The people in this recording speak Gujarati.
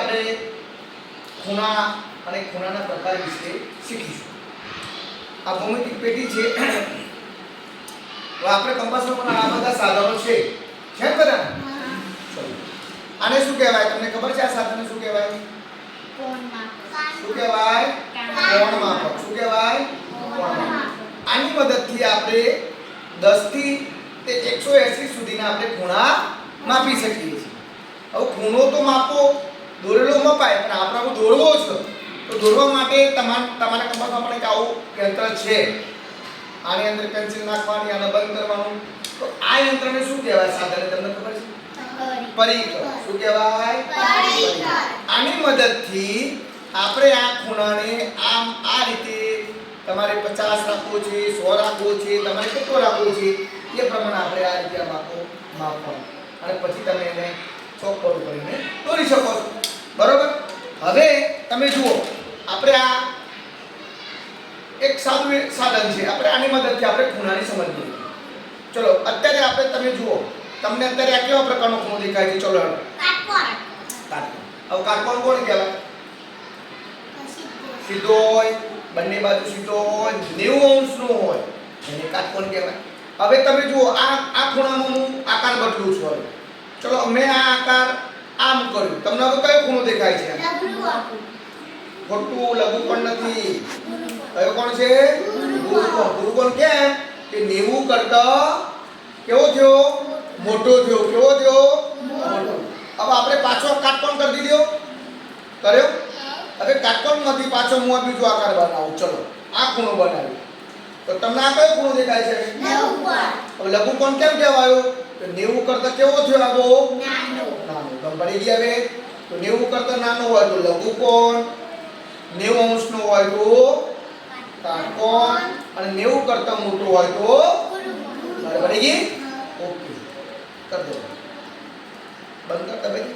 આપણે ખૂણા અને ખૂણાના પ્રકાર વિશે શીખીશું. આ ભૌમિતિક પેટી છે. હવે આપણે કંપાસમાં પણ આ બધા સાધનો છે બધા. ચલો આને શું કહેવાય તમને ખબર છે? આ સાધનને શું કહેવાય? કોણ માપક. શું કહેવાય? કોણ માપક. શું કહેવાય? કોણ માપક. આની મદદથી આપણે 10 થી તે 180 સુધીના આપણે ખૂણા માપી શકીએ છીએ. હવે ખૂણો તો માપો દોરેલો મપાય, પણ આપણે દોરવો છે તો દોરવા માટે તમારા કંપાસમાં પણ એક આવું યંત્ર છે. આની અંદર પેન્સિલ નાખવાની, આને બંધ કરવાનું. તો આ યંત્રને શું કહેવાય? સાધન તમને ખબર છે? પરિકર. શું કહેવાય? પરિકર. આની મદદથી આપણે આ ખૂણાને આમ આ રીતે તમારે 50 રાખવો છે, 100 રાખવો છે, તમારે કેટલો રાખવો છે એ પ્રમાણે આપણે આ રીતે માપવાનું અને પછી તમે એને ચોકડું કરીને દોરી શકો છો. બરોબર? હવે તમે જુઓ, આપણે આ એક સાદું સાધન છે. આપણે આની મદદથી આપણે ખૂણાની સમજ લઈએ. ચલો અત્યારે આપણે તમે જુઓ, તમને અત્યારે આ કેવા પ્રકારનો ખૂણો દેખાય છે? ચલો કાટકોણ. હવે કાટકોણ કોણ કહેવાય? સીધો હોય, બંને બાજુ સીધો હોય, 90 અંશનો હોય એને કાટકોણ કહેવાય. હવે તમે જુઓ, આ ખૂણામાં હું આકાર બદલું છું. હવે ચલો મેં આ આકાર આમ કર્યું, તમને હવે કયો ખૂણો દેખાય છે? ખોટું, લઘુકોણ નથી. કયો કોણ છે? ગુરુકોણ. ગુરુકોણ કેમ કે 90 કરતા કેવો થયો? મોટો થયો. કેવો થયો? મોટો. હવે આપણે પાછો કાટકોણ કરી દીધો. કર્યો? હવે કાટકોણમાંથી પાછો હું આ બીજો આકાર બનાવું. ચલો આ ખૂણો બનાવ્યો. તો તમને આ કયો ખૂણો દેખાય છે? લઘુકોણ. હવે લઘુકોણ કેમ કહેવાયો? તો 90 કરતા કેવો થયો? આગો નાનો. ગમ પડી ગયા. હવે તો 90 કરતા નાનો હોય તો લઘુકોણ, 90 અંશનો હોય તો કાટકોણ અને 90 કરતા મોટો હોય તો ગુરુકોણ. બરાબર પડી ગઈ? ઓકે. કર દો. બંધ કરતા ભાઈ.